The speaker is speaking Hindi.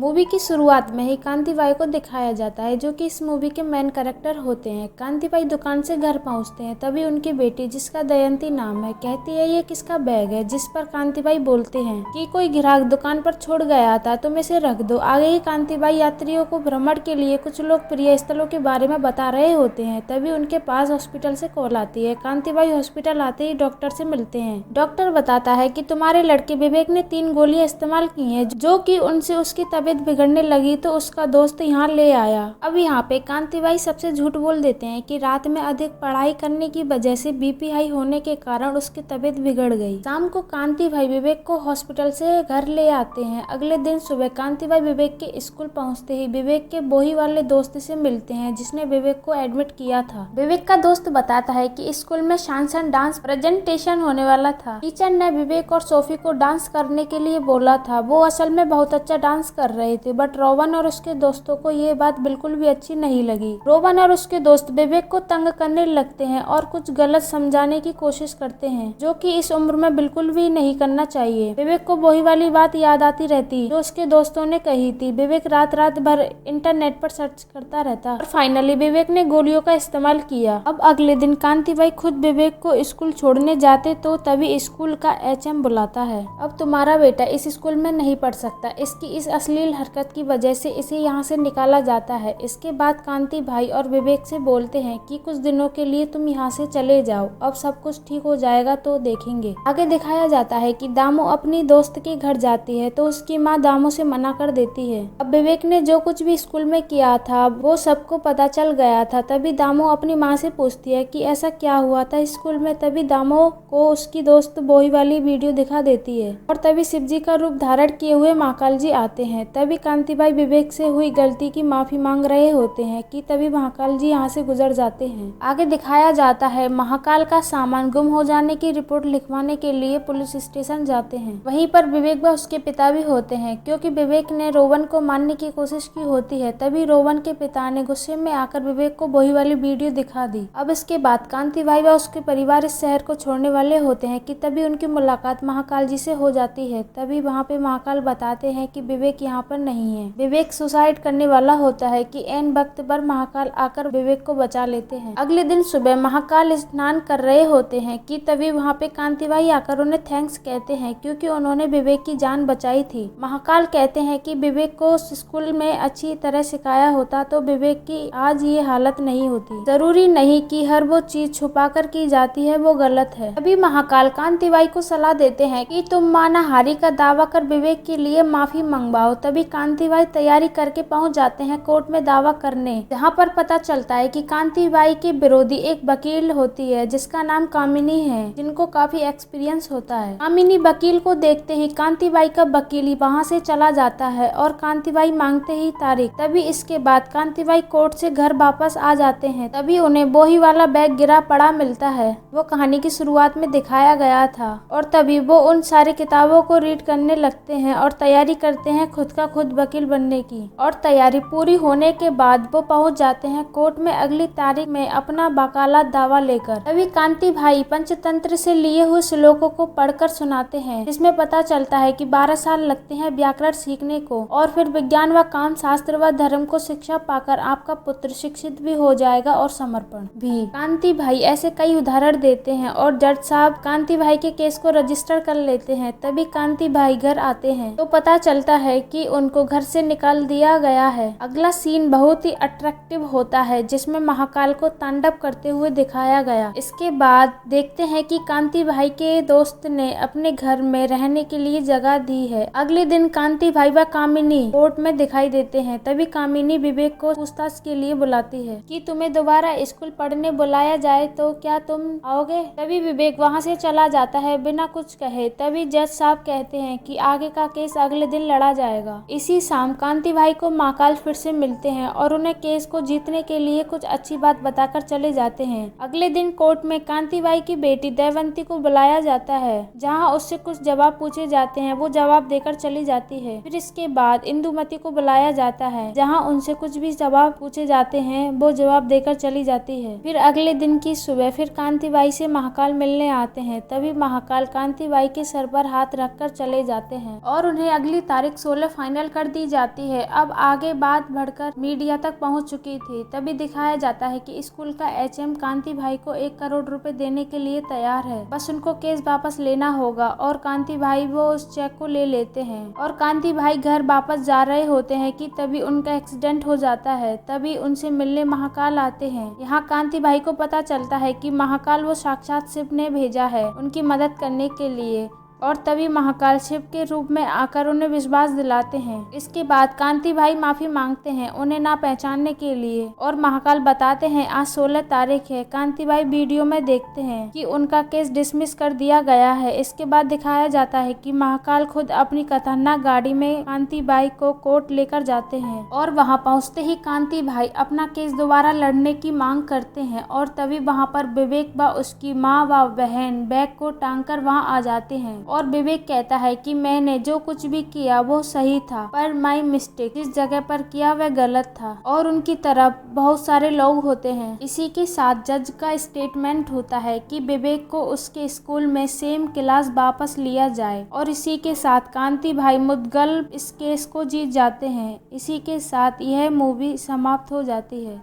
मूवी की शुरुआत में ही कांति बाई को दिखाया जाता है, जो कि इस मूवी के मेन कैरेक्टर होते हैं। कांति बाई दुकान से घर पहुंचते हैं, तभी उनकी बेटी, जिसका दयंती नाम है, कहती है ये किसका बैग है, जिस पर कांति बाई बोलते हैं कि कोई ग्राहक दुकान पर छोड़ गया था, तुम इसे रख दो। आगे ही कांति बाई यात्रियों को भ्रमण के लिए कुछ लोकप्रिय स्थलों के बारे में बता रहे होते हैं, तभी उनके पास हॉस्पिटल से कॉल आती है। कांति बाई हॉस्पिटल आते ही डॉक्टर से मिलते हैं। डॉक्टर बताता है कि तुम्हारे लड़के विवेक ने 3 गोलियां इस्तेमाल की हैं, जो कि उनसे उसकी तबीयत बिगड़ने लगी तो उसका दोस्त यहाँ ले आया। अब यहाँ पे कांति बाई सबसे झूठ बोल देते हैं कि रात में अधिक पढ़ाई करने की वजह से बीपी हाई होने के कारण उसकी तबीयत बिगड़ गई। शाम को कांति भाई विवेक को हॉस्पिटल से घर ले आते हैं। अगले दिन सुबह कांति बाई विवेक के स्कूल पहुँचते ही विवेक के बोही वाले दोस्त से मिलते हैं, जिसने विवेक को एडमिट किया था। विवेक का दोस्त बताता है कि स्कूल में शानसन डांस प्रेजेंटेशन होने वाला था। टीचर ने विवेक और सोफी को डांस करने के लिए बोला था। वो असल में बहुत अच्छा डांस कर रहे थे, बट रोवन और उसके दोस्तों को ये बात बिल्कुल भी अच्छी नहीं लगी। रोवन और उसके दोस्त विवेक को तंग करने लगते हैं और कुछ गलत समझाने की कोशिश करते हैं, जो कि इस उम्र में बिल्कुल भी नहीं करना चाहिए। विवेक को वही वाली बात याद आती रहती जो उसके दोस्तों ने कही थी। विवेक रात रात भर इंटरनेट पर सर्च करता रहता और फाइनली विवेक ने गोलियों का इस्तेमाल किया। अब अगले दिन कांति बाई खुद विवेक को स्कूल छोड़ने जाते तो तभी स्कूल का एचएम बुलाता है। अब तुम्हारा बेटा इस स्कूल में नहीं पढ़ सकता, इसकी इस अश्लील हरकत की वजह से इसे यहाँ से निकाला जाता है। इसके बाद कांति भाई और विवेक से बोलते हैं कि कुछ दिनों के लिए तुम यहाँ से चले जाओ, अब सब कुछ ठीक हो जाएगा तो देखेंगे। आगे दिखाया जाता है कि दामू अपनी दोस्त के घर जाती है तो उसकी माँ दामू से मना कर देती है। अब विवेक ने जो कुछ भी स्कूल में किया था वो सबको पता चल गया था। तभी दामू अपनी माँ से पूछती है कि ऐसा क्या हुआ था स्कूल में। तभी दामू को उसकी दोस्त बोही वाली वीडियो दिखा देती है और तभी शिवजी का रूप धारण किए हुए महाकाल जी आते हैं। तभी कांति बाई विवेक से हुई गलती की माफी मांग रहे होते हैं कि तभी महाकाल जी यहाँ से गुजर जाते हैं। आगे दिखाया जाता है महाकाल का सामान गुम हो जाने की रिपोर्ट लिखवाने के लिए पुलिस स्टेशन जाते हैं। वहीं पर विवेक व उसके पिता भी होते हैं, क्योंकि विवेक ने रोवन को मारने की कोशिश की होती है। तभी रोवन के पिता ने गुस्से में आकर विवेक को वही वाली वीडियो दिखा दी। अब इसके बाद कांति भाई व उसके परिवार इस शहर को छोड़ने वाले होते हैं कि तभी उनकी मुलाकात महाकाल जी से हो जाती है। तभी वहाँ पे महाकाल बताते हैं कि विवेक यहाँ पर नहीं है। विवेक सुसाइड करने वाला होता है कि एन वक्त पर महाकाल आकर विवेक को बचा लेते हैं। अगले दिन सुबह महाकाल स्नान कर रहे होते हैं कि तभी वहाँ पे कांति भाई आकर उन्हें थैंक्स कहते हैं, क्योंकि उन्होंने विवेक की जान बचाई थी। महाकाल कहते हैं कि विवेक को स्कूल में अच्छी तरह सिखाया होता तो विवेक की आज ये हालत नहीं होती। जरूरी नहीं कि हर वो चीज छुपा कर की जाती है वो गलत है। अभी महाकाल कांति बाई को सलाह देते हैं कि तुम मानहानि का दावा कर विवेक के लिए माफी मंगवाओ। तभी कांति बाई तैयारी करके पहुंच जाते हैं कोर्ट में दावा करने, जहां पर पता चलता है कि कांति बाई के विरोधी एक वकील होती है जिसका नाम कामिनी है, जिनको काफी एक्सपीरियंस होता है। कामिनी वकील को देखते ही कांति बाई का वकील वहां से चला जाता है और कांति बाई मांगते ही तारीख। तभी इसके बाद कांति बाई कोर्ट से घर वापस आ जाते हैं। तभी उन्हें वही वाला बैग गिरा पड़ा मिलता है, वो कहानी की शुरुआत में दिखाया गया था। और तभी वो उन सारी किताबों को रीड करने लगते हैं और तैयारी करते हैं खुद का खुद वकील बनने की। और तैयारी पूरी होने के बाद वो पहुंच जाते हैं कोर्ट में अगली तारीख में अपना वकालत दावा लेकर। तभी कांति भाई पंचतंत्र से लिए हुए श्लोकों को पढ़कर सुनाते हैं, जिसमें पता चलता है कि 12 साल लगते हैं व्याकरण सीखने को और फिर विज्ञान व काम शास्त्र व धर्म को शिक्षा पाकर आपका पुत्र शिक्षित भी हो जाएगा और समर्पण भी। कांति भाई ऐसे कई उदाहरण देते हैं और जज साहब कांति भाई के केस को रजिस्टर कर लेते हैं। तभी कांति भाई घर आते हैं तो पता चलता है कि उनको घर से निकाल दिया गया है। अगला सीन बहुत ही अट्रैक्टिव होता है, जिसमें महाकाल को तांडव करते हुए दिखाया गया। इसके बाद देखते हैं कि कांति भाई के दोस्त ने अपने घर में रहने के लिए जगह दी है। अगले दिन कांति भाई व कामिनी कोर्ट में दिखाई देते हैं। तभी कामिनी विवेक को पूछताछ के लिए बुलाती है कि तुम्हें दोबारा स्कूल पढ़ने बुलाया जाए तो क्या तुम आओगे। तभी विवेक वहाँ से चला जाता है बिना कुछ कहे। तभी जज साहब कहते हैं कि आगे का केस अगले दिन लड़ा जाएगा। इसी शाम कांति भाई को महाकाल फिर से मिलते हैं और उन्हें केस को जीतने के लिए कुछ अच्छी बात बताकर चले जाते हैं। अगले दिन कोर्ट में कांति बाई की बेटी दयवंती को बुलाया जाता है, जहां उससे कुछ जवाब पूछे जाते हैं। वो जवाब देकर चली जाती है। फिर इसके बाद इंदुमती को बुलाया जाता है, जहां उनसे कुछ भी जवाब पूछे जाते हैं, वो जवाब देकर चली जाती है। फिर अगले दिन की सुबह फिर कांति बाई से महाकाल मिलने आते हैं। तभी महाकाल कांति बाई के सर पर हाथ रखकर चले जाते हैं और उन्हें अगली तारीख 16 फाइनल फाइनल कर दी जाती है। अब आगे बात बढ़कर मीडिया तक पहुंच चुकी थी। तभी दिखाया जाता है कि स्कूल का एचएम कांति भाई को 1 करोड़ रुपए देने के लिए तैयार है, बस उनको केस वापस लेना होगा। और कांति भाई वो उस चेक को ले लेते हैं और कांति भाई घर वापस जा रहे होते हैं कि तभी उनका एक्सीडेंट हो जाता है। तभी उनसे मिलने महाकाल आते हैं। यहाँ कांति भाई को पता चलता है कि महाकाल वो साक्षात शिव ने भेजा है उनकी मदद करने के लिए, और तभी महाकाल शिव के रूप में आकर उन्हें विश्वास दिलाते हैं। इसके बाद कांति भाई माफी मांगते हैं उन्हें ना पहचानने के लिए, और महाकाल बताते हैं आज 16 तारीख है। कांति भाई वीडियो में देखते हैं कि उनका केस डिसमिस कर दिया गया है। इसके बाद दिखाया जाता है कि महाकाल खुद अपनी खतरनाक गाड़ी में कांति भाई को कोर्ट लेकर जाते हैं, और वहां पहुंचते ही कांति भाई अपना केस दोबारा लड़ने की मांग करते हैं। और तभी वहां पर विवेक व उसकी माँ व बहन बैग को टांग कर वहाँ आ जाते हैं, और विवेक कहता है कि मैंने जो कुछ भी किया वो सही था, पर माई मिस्टेक, जिस जगह पर किया वह गलत था। और उनकी तरफ बहुत सारे लोग होते हैं। इसी के साथ जज का स्टेटमेंट होता है कि विवेक को उसके स्कूल में सेम क्लास वापस लिया जाए, और इसी के साथ कांति भाई मुद्गल इस केस को जीत जाते हैं। इसी के साथ यह मूवी समाप्त हो जाती है।